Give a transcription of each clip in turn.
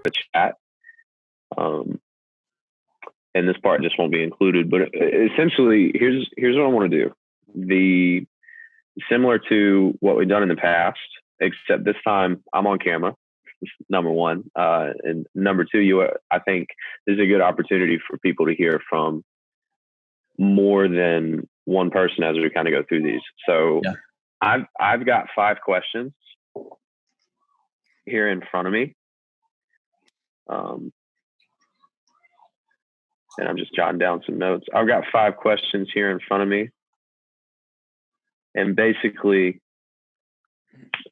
a chat. And this part just won't be included, but essentially here's what I want to do. Similar to what we've done in the past, except this time I'm on camera, number one. And number two, I think this is a good opportunity for people to hear from more than one person as we kind of go through these. So yeah. I've got 5 questions here in front of me. And I'm just jotting down some notes. I've got 5 questions here in front of me. And basically,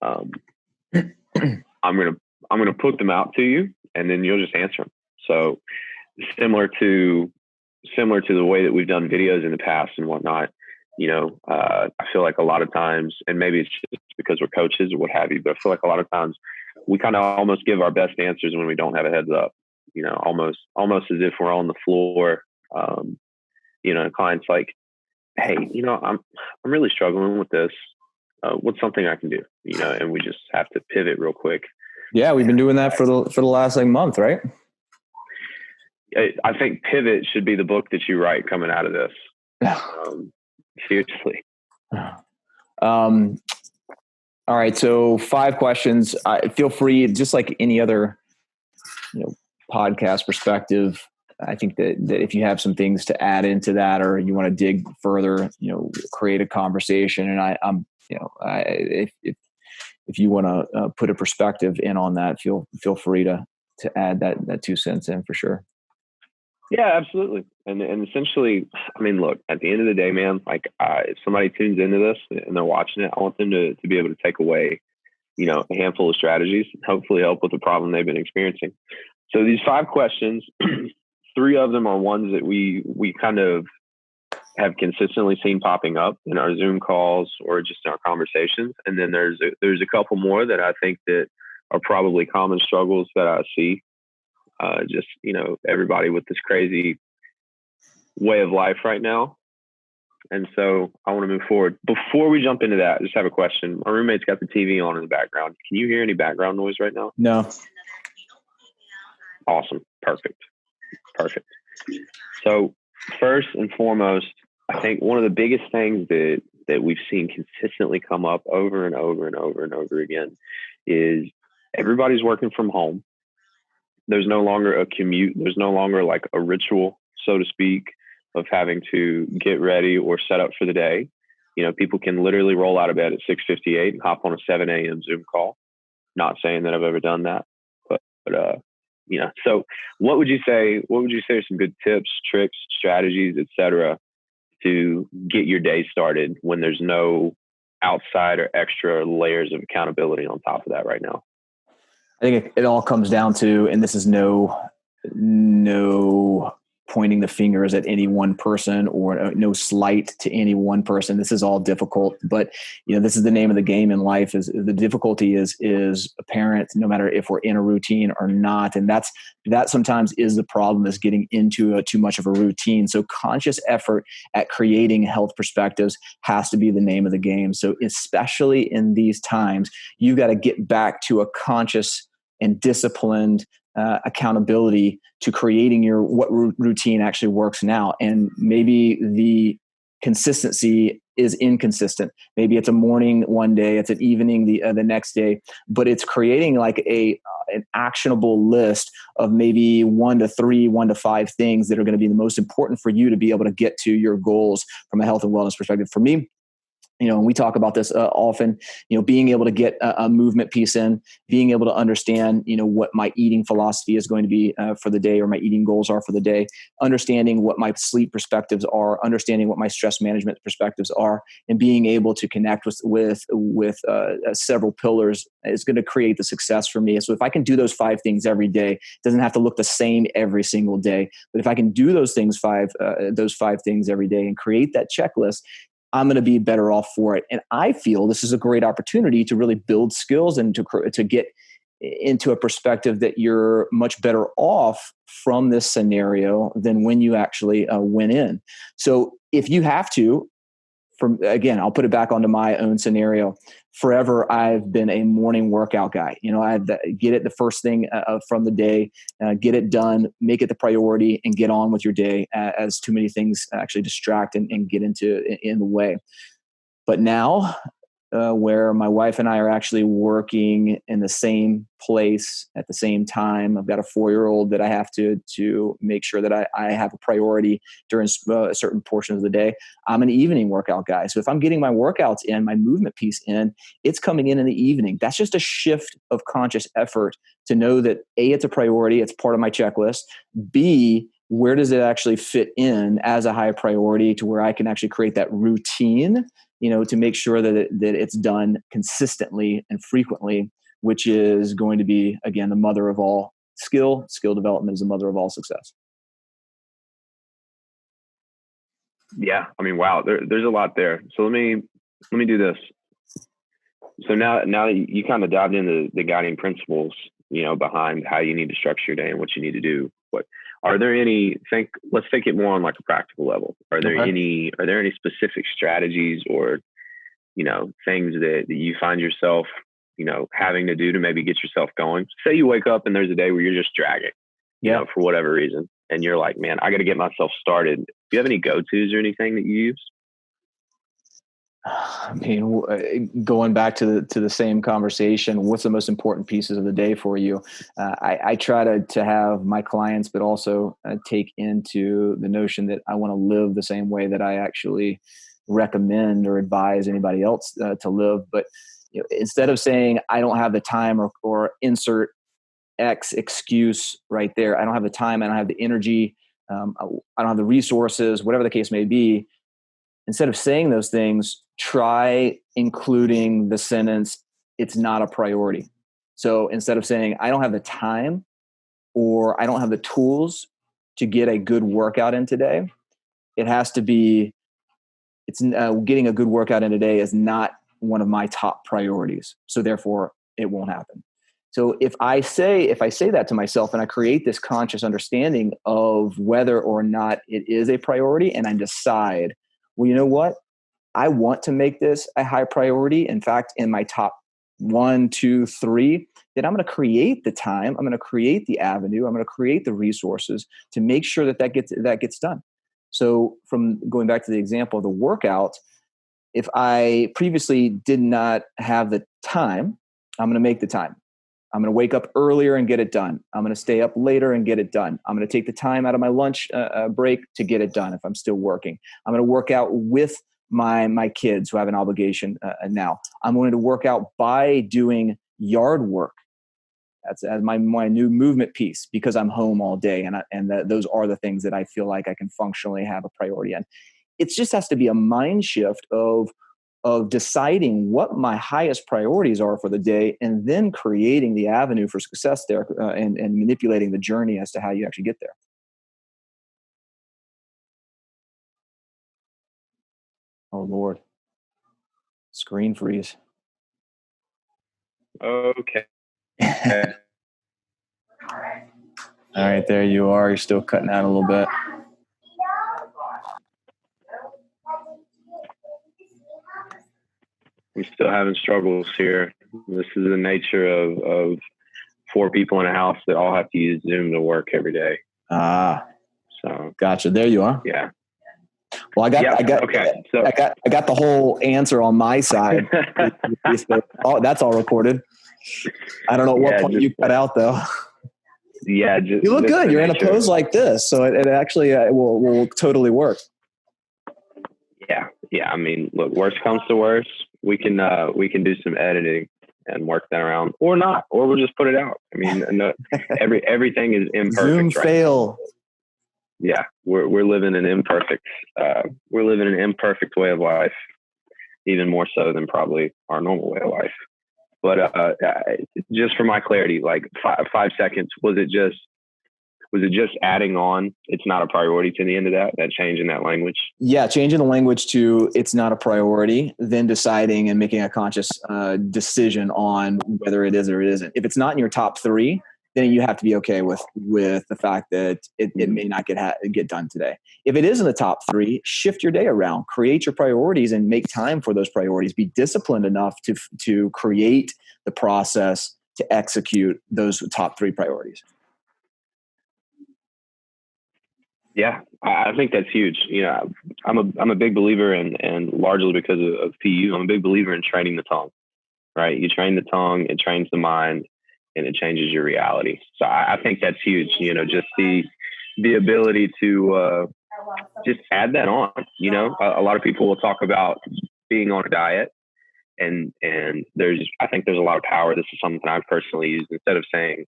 I'm gonna put them out to you, and then you'll just answer them. So similar to the way that we've done videos in the past and whatnot, I feel like a lot of times, and maybe it's just because we're coaches or what have you, but I feel like a lot of times we kind of almost give our best answers when we don't have a heads up. Almost as if we're on the floor. Clients like, hey, I'm really struggling with this. What's something I can do? And we just have to pivot real quick. Yeah, we've been doing that for the last month, right? I think Pivot should be the book that you write coming out of this. Seriously. All right. So 5 questions. Feel free, just like any other, podcast perspective. I think that if you have some things to add into that, or you want to dig further, create a conversation. And if you want to put a perspective in on that, feel free to add that 2 cents in for sure. Yeah, absolutely. And essentially, I mean, look, at the end of the day, man, if somebody tunes into this and they're watching it, I want them to be able to take away, a handful of strategies, hopefully help with the problem they've been experiencing. So these 5 questions, 3 of them are ones that we kind of have consistently seen popping up in our Zoom calls or just in our conversations. And then there's a couple more that I think that are probably common struggles that I see. Everybody with this crazy way of life right now. And so I want to move forward. Before we jump into that, I just have a question. My roommate's got the TV on in the background. Can you hear any background noise right now? No. Awesome. Perfect. So first and foremost, I think one of the biggest things that we've seen consistently come up over and over and over and over again is everybody's working from home. There's no longer a commute. There's no longer like a ritual, so to speak, of having to get ready or set up for the day. People can literally roll out of bed at 6:58 and hop on a 7 a.m. Zoom call. Not saying that I've ever done that, but so what would you say are some good tips, tricks, strategies, etc., to get your day started when there's no outside or extra layers of accountability on top of that right now? I think it all comes down to, and this is no pointing the fingers at any one person or no slight to any one person. This is all difficult, but this is the name of the game in life. Is the difficulty is apparent no matter if we're in a routine or not. And that sometimes is the problem, is getting into too much of a routine. So conscious effort at creating health perspectives has to be the name of the game. So especially in these times, you've got to get back to a conscious and disciplined accountability to creating what routine actually works now. And maybe the consistency is inconsistent. Maybe it's a morning one day, it's an evening the next day, but it's creating like an actionable list of maybe 1 to 3, 1 to 5 things that are going to be the most important for you to be able to get to your goals from a health and wellness perspective. For me, and we talk about this often, being able to get a movement piece in, being able to understand, what my eating philosophy is going to be for the day, or my eating goals are for the day, understanding what my sleep perspectives are, understanding what my stress management perspectives are, and being able to connect with several pillars is going to create the success for me. So if I can do those 5 things every day, it doesn't have to look the same every single day. But if I can do those 5 things every day and create that checklist, I'm going to be better off for it. And I feel this is a great opportunity to really build skills and to get into a perspective that you're much better off from this scenario than when you actually went in. So if you have to, again, I'll put it back onto my own scenario. Forever, I've been a morning workout guy. I get it the first thing from the day, get it done, make it the priority, and get on with your day, as too many things actually distract and get in the way. But now, where my wife and I are actually working in the same place at the same time, I've got a 4-year-old that I have to make sure that I have a priority during certain portions of the day. I'm an evening workout guy. So if I'm getting my workouts in, my movement piece in, it's coming in the evening. That's just a shift of conscious effort to know that A, it's a priority. It's part of my checklist. B, where does it actually fit in as a high priority to where I can actually create that routine, to make sure that it's done consistently and frequently, which is going to be, again, the mother of all skill. Skill development is the mother of all success. Yeah. I mean, wow, there's a lot there. So let me do this. So now that you kind of dived into the guiding principles, behind how you need to structure your day and what you need to do, are there any, let's take it more on like a practical level. Are there any specific strategies or, things that you find yourself, having to do to maybe get yourself going? Say you wake up and there's a day where you're just dragging, for whatever reason. And you're like, man, I got to get myself started. Do you have any go-tos or anything that you use? I mean, going back to the same conversation, what's the most important pieces of the day for you? I try to have my clients, but also take into the notion that I want to live the same way that I actually recommend or advise anybody else to live. But instead of saying I don't have the time or insert X excuse right there, I don't have the time, I don't have the energy, I don't have the resources, whatever the case may be. Instead of saying those things, try including the sentence, it's not a priority. So instead of saying, I don't have the time or I don't have the tools to get a good workout in today, it has to be, getting a good workout in today is not one of my top priorities. So therefore it won't happen. So if I say that to myself and I create this conscious understanding of whether or not it is a priority, and I decide, well, you know what? I want to make this a high priority. In fact, in my top 1, 2, 3, then I'm going to create the time. I'm going to create the avenue. I'm going to create the resources to make sure that gets done. So from going back to the example of the workout, if I previously did not have the time, I'm going to make the time. I'm going to wake up earlier and get it done. I'm going to stay up later and get it done. I'm going to take the time out of my lunch break to get it done if I'm still working. I'm going to work out with my kids who have an obligation now. I'm going to work out by doing yard work. That's my new movement piece because I'm home all day, and those are the things that I feel like I can functionally have a priority in. It just has to be a mind shift of deciding what my highest priorities are for the day and then creating the avenue for success there and manipulating the journey as to how you actually get there. Oh, Lord. Screen freeze. Okay. All right, there you are. You're still cutting out a little bit. I'm still having struggles here. This is the nature of 4 people in a house that all have to use Zoom to work every day. So gotcha. There you are. Yeah. Well, I got the whole answer on my side. Oh, that's all recorded. I don't know what point you cut out though. Yeah, you look good. You're in a pose like this, so it actually will totally work. Yeah. I mean, look, worst comes to worst, we can do some editing and work that around, or not, or we'll just put it out. I mean, everything is imperfect. Zoom fail. Yeah, we're living an imperfect. We're living an imperfect way of life, even more so than probably our normal way of life. But just for my clarity, like 5 seconds, was it just adding on? It's not a priority to the end of that change in that language. Yeah, changing the language to it's not a priority, then deciding and making a conscious decision on whether it is or it isn't. If it's not in your top 3, then you have to be okay with the fact that it may not get done today. If it is in the top 3, shift your day around, create your priorities, and make time for those priorities. Be disciplined enough to create the process to execute those top 3 priorities. Yeah, I think that's huge. You know, I'm a big believer and largely because of PU, I'm a big believer in training the tongue, right? You train the tongue, it trains the mind, and it changes your reality. So I think that's huge. You know, just the ability to just add that on. You know, a lot of people will talk about being on a diet, and I think there's a lot of power. This is something I've personally used. Instead of saying,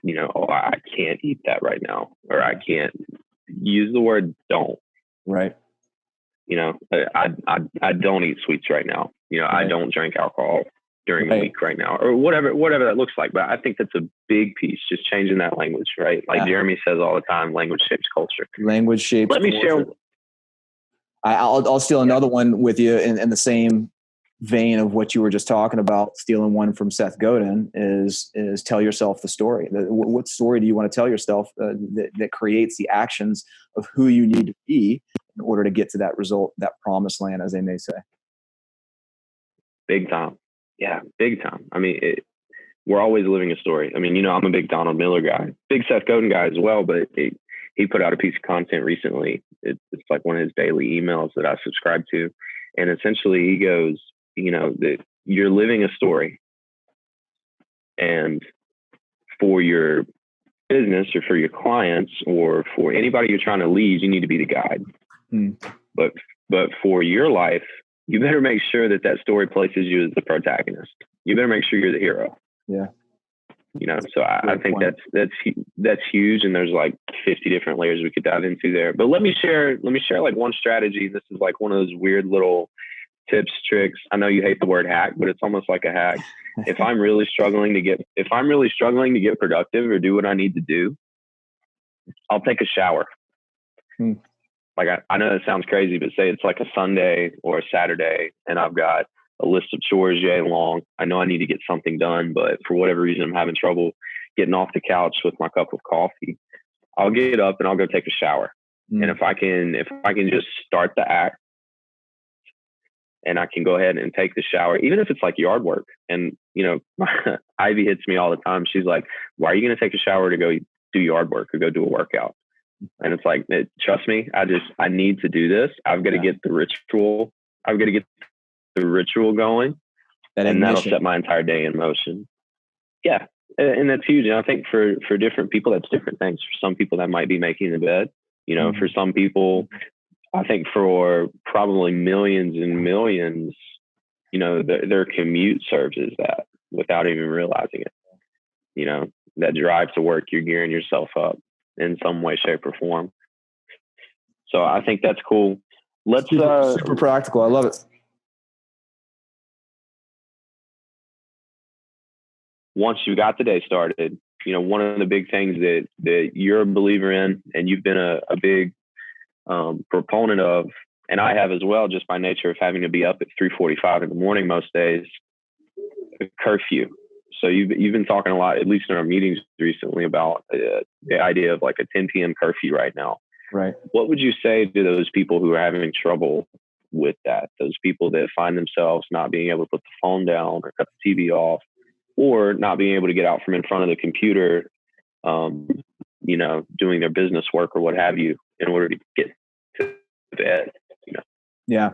you know, oh, I can't eat that right now, or I can't, use the word don't. Right. You know, I don't eat sweets right now. You know, right. I don't drink alcohol during the week right now, or whatever that looks like. But I think that's a big piece, just changing that language, right? Like Jeremy says all the time, language shapes culture. Language shapes Let me culture. share. I'll steal another one with you in the same vein of what you were just talking about. Stealing one from Seth Godin is tell yourself the story. What story do you want to tell yourself that creates the actions of who you need to be in order to get to that result, that promised land, as they may say? Big time. Yeah, big time. I mean, we're always living a story. I mean, you know, I'm a big Donald Miller guy, big Seth Godin guy as well, but he put out a piece of content recently. It's like one of his daily emails that I subscribe to. And essentially he goes, you know, that you're living a story, and for your business or for your clients or for anybody you're trying to lead, you need to be the guide. But for your life, you better make sure that story places you as the protagonist. You better make sure you're the hero. Yeah. You know, so I think that's huge. And there's like 50 different layers we could dive into there. But let me share like one strategy. This is like one of those weird little tips, tricks. I know you hate the word hack, but it's almost like a hack. If I'm really struggling to get productive or do what I need to do, I'll take a shower. Like I know that sounds crazy, but say it's like a Sunday or a Saturday and I've got a list of chores yay long. I know I need to get something done, but for whatever reason, I'm having trouble getting off the couch with my cup of coffee. I'll get up and I'll go take a shower. And if I can just start the act, and I can go ahead and take the shower, even if it's like yard work. And, you know, Ivy hits me all the time. She's like, why are you going to take a shower to go do yard work or go do a workout? And it's like, trust me, I need to do this. I've got to get the ritual. I've got to get the ritual going, and that'll set my entire day in motion. Yeah. And that's huge. And I think for different people, that's different things. For some people, that might be making the bed. You know, for some people, I think for probably millions and millions, you know, their commute serves as that without even realizing it. You know, that drive to work, you're gearing yourself up in some way, shape, or form. So I think that's cool. Let's super practical. I love it. Once you got the day started, you know, one of the big things that you're a believer in, and you've been a big proponent of, and I have as well, just by nature of having to be up at 3:45 in the morning most days, a curfew. So you've been talking a lot, at least in our meetings recently, about the idea of like a 10 p.m. curfew right now. Right. What would you say to those people who are having trouble with that? Those people that find themselves not being able to put the phone down or cut the TV off, or not being able to get out from in front of the computer, you know, doing their business work or what have you, in order to get to bed, you know? Yeah.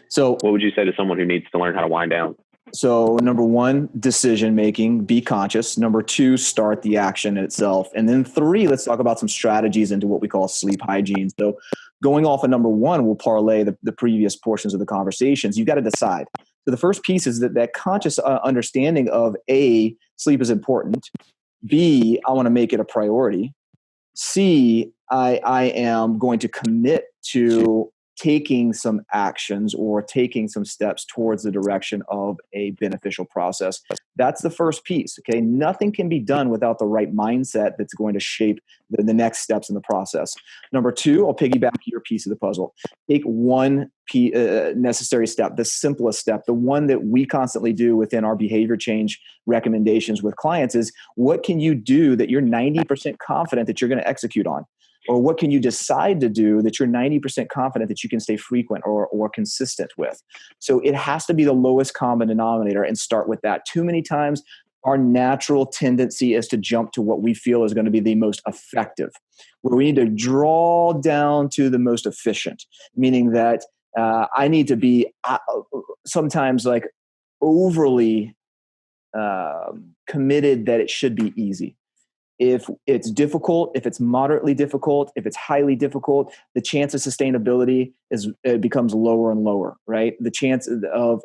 So what would you say to someone who needs to learn how to wind down? So number 1, decision-making, be conscious. Number 2, start the action itself. And then 3, let's talk about some strategies into what we call sleep hygiene. So going off of number 1, we'll parlay the previous portions of the conversations. You've got to decide. So the first piece is that conscious understanding of A, sleep is important. B, I want to make it a priority. C, I am going to commit to taking some actions or taking some steps towards the direction of a beneficial process. That's the first piece. Okay. Nothing can be done without the right mindset that's going to shape the next steps in the process. Number two, I'll piggyback your piece of the puzzle. Take one necessary step, the simplest step, the one that we constantly do within our behavior change recommendations with clients is, what can you do that you're 90% confident that you're going to execute on? Or what can you decide to do that you're 90% confident that you can stay frequent or consistent with? So it has to be the lowest common denominator and start with that. Too many times, our natural tendency is to jump to what we feel is going to be the most effective, where we need to draw down to the most efficient, meaning that I need to be sometimes like overly committed that it should be easy. If it's difficult, if it's moderately difficult, if it's highly difficult, the chance of sustainability becomes lower and lower, right? The chance of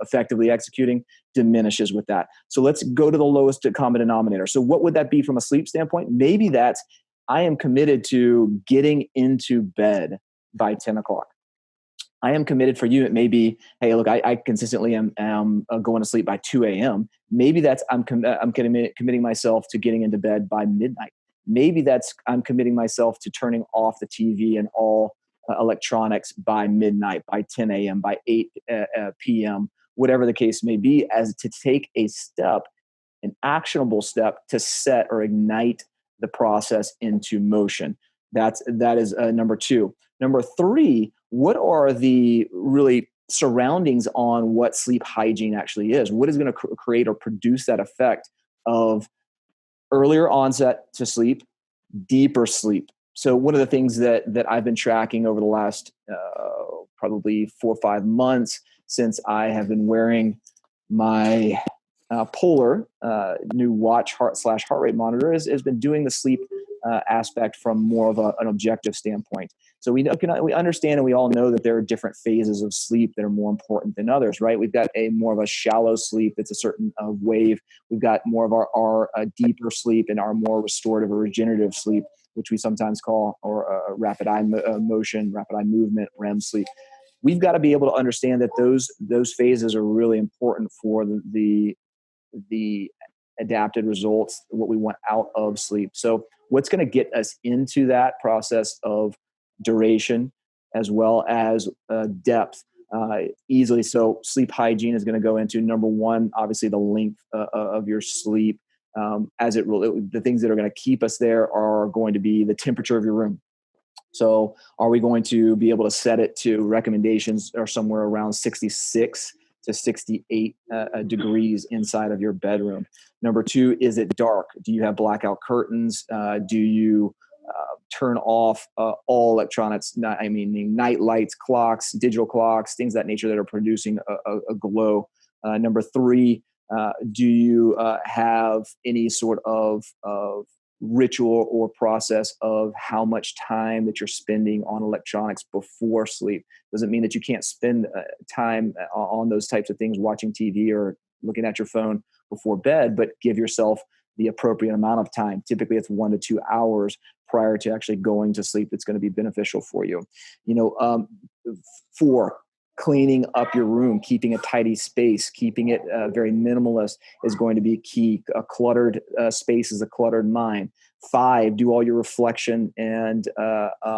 effectively executing diminishes with that. So let's go to the lowest common denominator. So what would that be from a sleep standpoint? Maybe that's, I am committed to getting into bed by 10 o'clock. I am committed. For you, it may be, hey, look, I consistently am going to sleep by 2 a.m. Maybe that's I'm committing myself to getting into bed by midnight. Maybe that's I'm committing myself to turning off the TV and all electronics by midnight, by 10 a.m., by 8 p.m., whatever the case may be, as to take a step, an actionable step to set or ignite the process into motion. That is number two. Number three, what are the really surroundings on what sleep hygiene actually is? What is going to create or produce that effect of earlier onset to sleep, deeper sleep? So one of the things that I've been tracking over the last probably 4 or 5 months since I have been wearing my Polar new watch heart rate monitor has been doing the sleep aspect from more of an objective standpoint. So we understand and we all know that there are different phases of sleep that are more important than others, right? We've got more of a shallow sleep that's a certain wave. We've got more of our deeper sleep and our more restorative or regenerative sleep, which we sometimes call rapid eye motion, rapid eye movement, REM sleep. We've got to be able to understand that those phases are really important for the adapted results, what we want out of sleep. So what's going to get us into that process of duration as well as depth easily? So sleep hygiene is going to go into number one, obviously the length of your sleep. The things that are going to keep us there are going to be the temperature of your room. So are we going to be able to set it to recommendations are somewhere around 66 to 68 degrees inside of your bedroom? Number two, is it dark? Do you have blackout curtains? Do you turn off all electronics? Night lights, clocks, digital clocks, things of that nature that are producing a glow. Number three, do you have any sort of ritual or process of how much time that you're spending on electronics before sleep? Doesn't mean that you can't spend time on those types of things, watching TV or looking at your phone before bed, but give yourself the appropriate amount of time. Typically it's 1 to 2 hours prior to actually going to sleep that's going to be beneficial for you. Four, cleaning up your room, keeping a tidy space, keeping it very minimalist is going to be key. A cluttered space is a cluttered mind. 5, do all your reflection and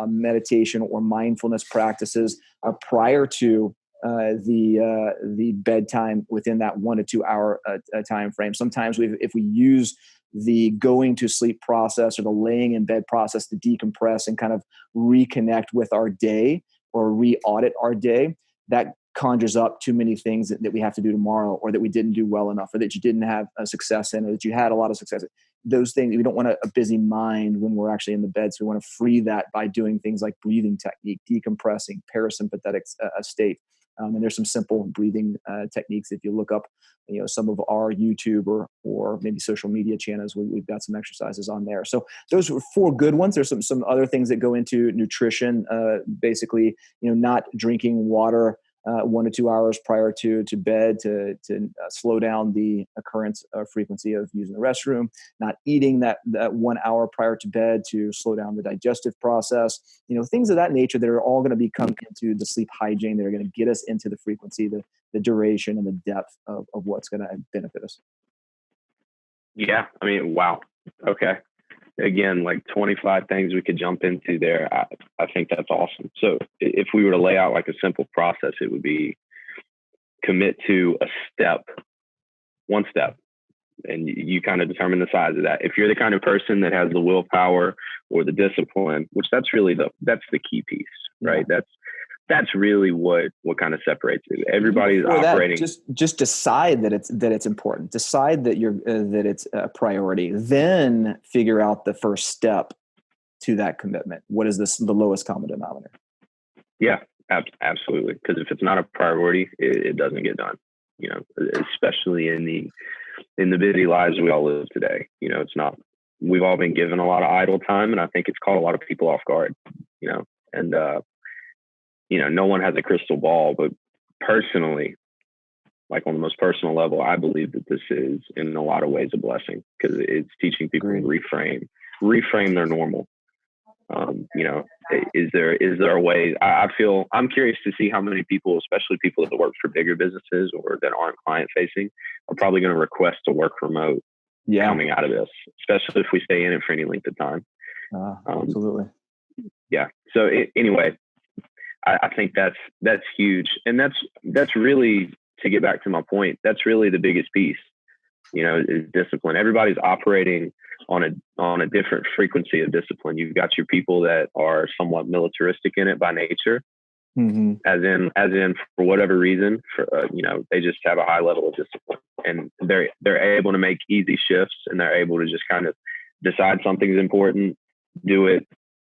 meditation or mindfulness practices prior to the bedtime within that 1 to 2 hour time frame. Sometimes if we use the going to sleep process or the laying in bed process to decompress and kind of reconnect with our day or re-audit our day, that conjures up too many things that we have to do tomorrow, or that we didn't do well enough, or that you didn't have a success in, or that you had a lot of success. Those things, we don't want a busy mind when we're actually in the bed. So we want to free that by doing things like breathing technique, decompressing, parasympathetic state. And there's some simple breathing techniques. If you look up, some of our YouTube or maybe social media channels, we've got some exercises on there. So those are 4 good ones. There's some other things that go into nutrition. Basically, not drinking water 1 to 2 hours prior to bed to slow down the occurrence of frequency of using the restroom, not eating that 1 hour prior to bed to slow down the digestive process, things of that nature that are all going to become into the sleep hygiene that are going to get us into the frequency, the duration and the depth of what's going to benefit us. Yeah. I mean, wow. Okay. Again, like 25 things we could jump into there. I think that's awesome. So if we were to lay out like a simple process, it would be commit to one step, and you kind of determine the size of that. If you're the kind of person that has the willpower or the discipline, which that's the key piece, right? Yeah. That's really what kind of separates it. Everybody's operating. Just decide that it's important. Decide that that it's a priority. Then figure out the first step to that commitment. What is the lowest common denominator? Yeah, absolutely. Because if it's not a priority, it doesn't get done. Especially in the busy lives we all live today. It's not. We've all been given a lot of idle time, and I think it's caught a lot of people off guard. And no one has a crystal ball, but personally, like on the most personal level, I believe that this is in a lot of ways a blessing because it's teaching people to reframe their normal. Is there a way? I'm curious to see how many people, especially people that work for bigger businesses or that aren't client facing, are probably going to request to work remote coming out of this, especially if we stay in it for any length of time. Absolutely. Yeah. So anyway, I think that's huge. And that's really, to get back to my point, that's really the biggest piece, is discipline. Everybody's operating on a different frequency of discipline. You've got your people that are somewhat militaristic in it by nature, as in for whatever reason, they just have a high level of discipline, and they're able to make easy shifts, and they're able to just kind of decide something's important, do it,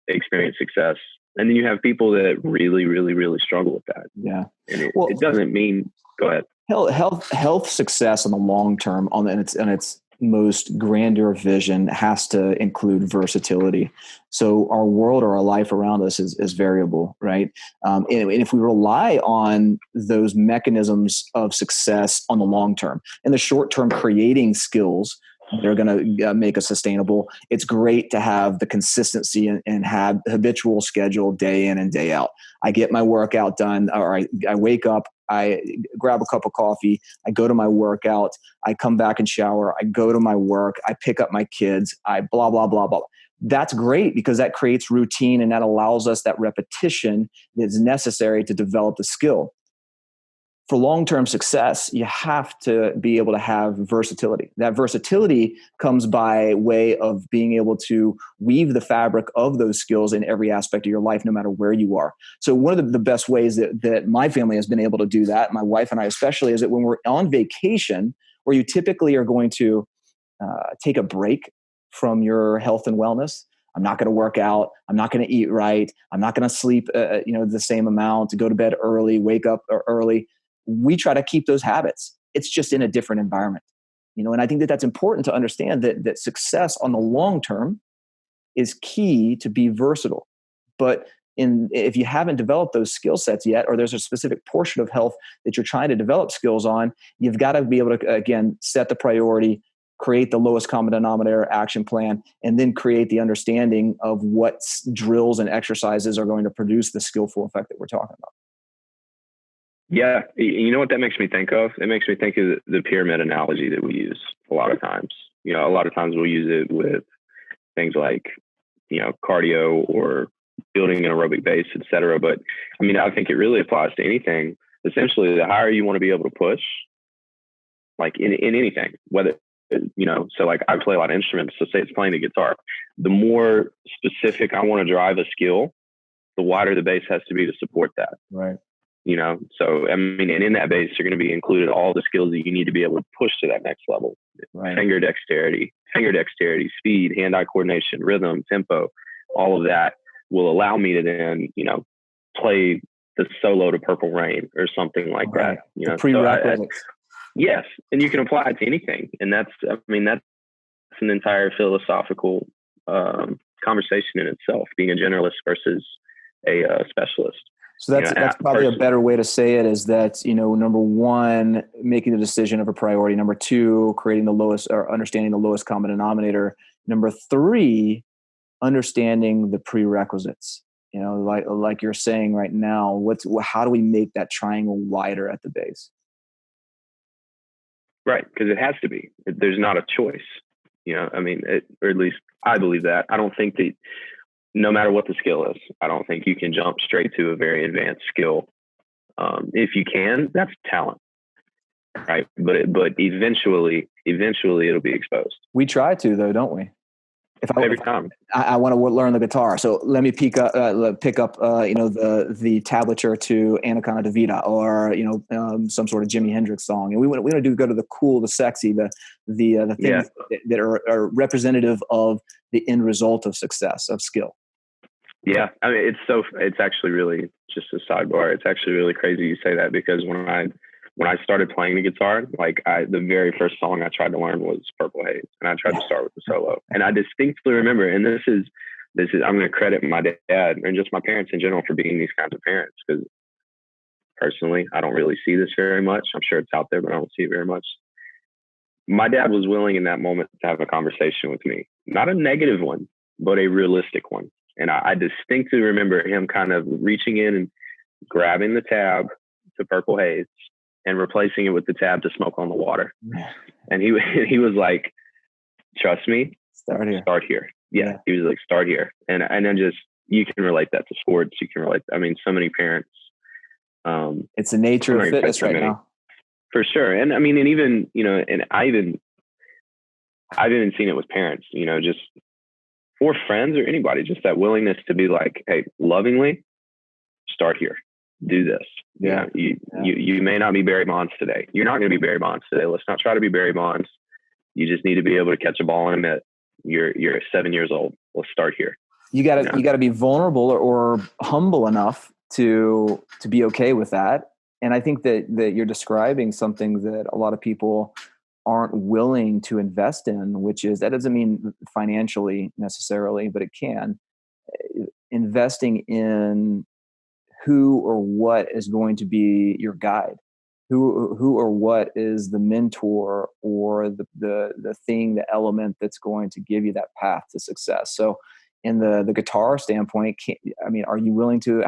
experience success. And then you have people that really, really, really struggle with that. Yeah. And it doesn't mean, go ahead. Health success in the long term on its most grandeur vision has to include versatility. So our world or our life around us is variable, right? And if we rely on those mechanisms of success on the long term, in the short term, creating skills they're going to make us sustainable. It's great to have the consistency and have habitual schedule day in and day out. I get my workout done, or I wake up, I grab a cup of coffee, I go to my workout, I come back and shower, I go to my work, I pick up my kids, I blah, blah, blah, blah. That's great because that creates routine and that allows us that repetition that's necessary to develop the skill. For long-term success, you have to be able to have versatility. That versatility comes by way of being able to weave the fabric of those skills in every aspect of your life, no matter where you are. So one of the best ways that my family has been able to do that, my wife and I especially, is that when we're on vacation, where you typically are going to take a break from your health and wellness, I'm not going to work out. I'm not going to eat right. I'm not going to sleep the same amount, to go to bed early, wake up early. We try to keep those habits. It's just in a different environment, and I think that that's important to understand that success on the long term is key to be versatile. But if you haven't developed those skill sets yet, or there's a specific portion of health that you're trying to develop skills on, you've got to be able to, again, set the priority, create the lowest common denominator action plan, and then create the understanding of what drills and exercises are going to produce the skillful effect that we're talking about. Yeah. You know what that makes me think of? It makes me think of the pyramid analogy that we use a lot of times. A lot of times we'll use it with things like, cardio or building an aerobic base, et cetera. But I think it really applies to anything. Essentially, the higher you want to be able to push, like in anything, whether, so like I play a lot of instruments. So say it's playing the guitar. The more specific I want to drive a skill, the wider the base has to be to support that. Right. So, and in that base, you're going to be included all the skills that you need to be able to push to that next level. Right. Finger dexterity, speed, hand-eye coordination, rhythm, tempo, all of that will allow me to then, play the solo to Purple Rain or something like that. The prerequisites. Yes. And you can apply it to anything. And that's an entire philosophical conversation in itself, being a generalist versus a specialist. So that's probably a better way to say it, is that, number one, making the decision of a priority. Number two, creating the lowest, or understanding the lowest common denominator. Number three, understanding the prerequisites. Like you're saying right now, how do we make that triangle wider at the base? Right, because it has to be. There's not a choice. I mean, or at least I believe that. I don't think that no matter what the skill is, I don't think you can jump straight to a very advanced skill. If you can, that's talent, right? But eventually it'll be exposed. We try to, though, don't we? Every time. I want to learn the guitar, so let me pick up the tablature to Anaconda Vita, or some sort of Jimi Hendrix song, and we want to go to the cool, the sexy, the things that are representative of the end result of success, of skill. Yeah, I mean, it's actually really, just a sidebar, it's actually really crazy you say that, because when I started playing the guitar, the very first song I tried to learn was Purple Haze, and I tried to start with the solo. And I distinctly remember, and this is I'm going to credit my dad and just my parents in general for being these kinds of parents, because personally, I don't really see this very much. I'm sure it's out there, but I don't see it very much. My dad was willing in that moment to have a conversation with me, not a negative one, but a realistic one. And I distinctly remember him kind of reaching in and grabbing the tab to Purple Haze and replacing it with the tab to Smoke on the Water. And he was like, trust me, start here. Yeah. He was like, start here. And then just, you can relate that to sports. You can relate. I mean, so many parents. It's the nature of fitness right now. For sure. And I mean, and even, and I've even seen it with parents, just for friends or anybody, just that willingness to be like, hey, lovingly, start here. Do this. Yeah. You may not be Barry Bonds today. You're not going to be Barry Bonds today. Let's not try to be Barry Bonds. You just need to be able to catch a ball in a mitt. You're 7 years old. Let's start here. You got to be vulnerable or humble enough to be okay with that. And I think that you're describing something that a lot of people aren't willing to invest in, which is, that doesn't mean financially necessarily, but it can. Investing in who or what is going to be your guide, who or what is the mentor or the thing, the element that's going to give you that path to success. So in the guitar standpoint, are you willing to,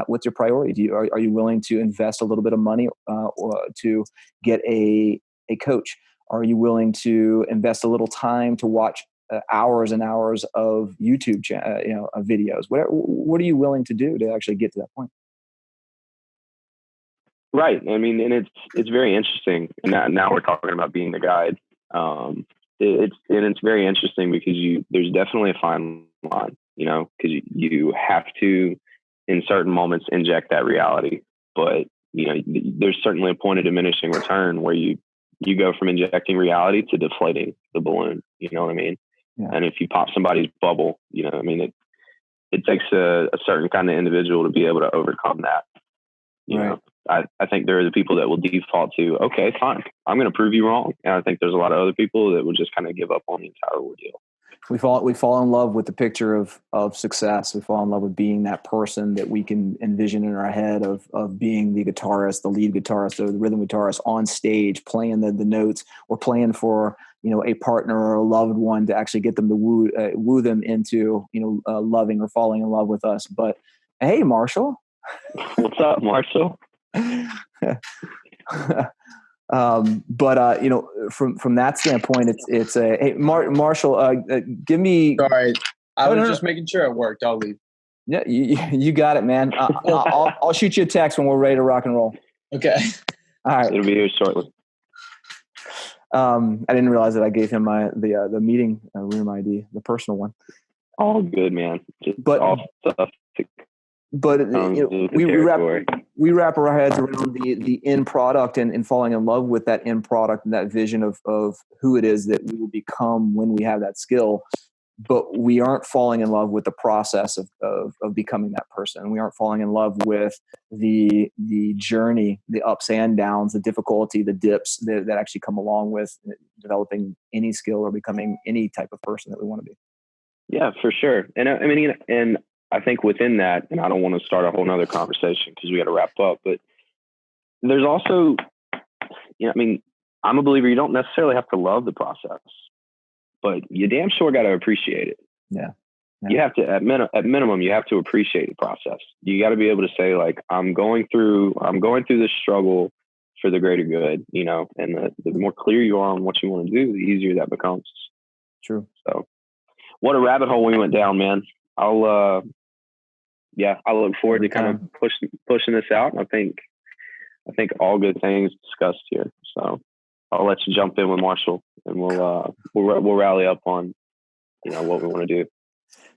what's your priority? Are you willing to invest a little bit of money or to get a coach? Are you willing to invest a little time to watch hours and hours of YouTube videos? What are you willing to do to actually get to that point? Right. I mean, and it's very interesting. And now we're talking about being the guide. It's very interesting because there's definitely a fine line, because you have to, in certain moments, inject that reality. But there's certainly a point of diminishing return where you go from injecting reality to deflating the balloon. You know what I mean? Yeah. And if you pop somebody's bubble, it takes a certain kind of individual to be able to overcome that. You know, I think there are the people that will default to, okay, fine, I'm going to prove you wrong. And I think there's a lot of other people that will just kind of give up on the entire ordeal. We fall in love with the picture of success. We fall in love with being that person that we can envision in our head of being the guitarist, the lead guitarist, or the rhythm guitarist on stage, playing the notes, or playing for a partner or a loved one to actually get them to woo them into loving or falling in love with us. But hey, Marshall, what's up, Marshall? From that standpoint, it's a hey, Marshall, give me. Sorry, I was just making sure it worked. I'll leave. Yeah, you got it, man. I'll shoot you a text when we're ready to rock and roll. Okay. All right. It'll be here shortly. I didn't realize that I gave him the meeting room ID, the personal one. All good, man. All stuff. But we wrap our heads around the end product and falling in love with that end product and that vision of who it is that we will become when we have that skill. But we aren't falling in love with the process of becoming that person. We aren't falling in love with the journey, the ups and downs, the difficulty, the dips that actually come along with developing any skill or becoming any type of person that we want to be. Yeah, for sure. And I mean, and I think within that, and I don't want to start a whole nother conversation because we got to wrap up, but there's also, I mean, I'm a believer you don't necessarily have to love the process, but you damn sure got to appreciate it. Yeah. You have to, at minimum, you have to appreciate the process. You got to be able to say, like, I'm going through this struggle for the greater good, and the more clear you are on what you want to do, the easier that becomes. True. So what a rabbit hole we went down, man. I look forward to kind of pushing this out. I think all good things discussed here. So I'll let you jump in with Marshall, and we'll rally up on, what we want to do.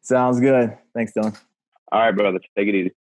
Sounds good. Thanks, Dylan. All right, brother. Take it easy.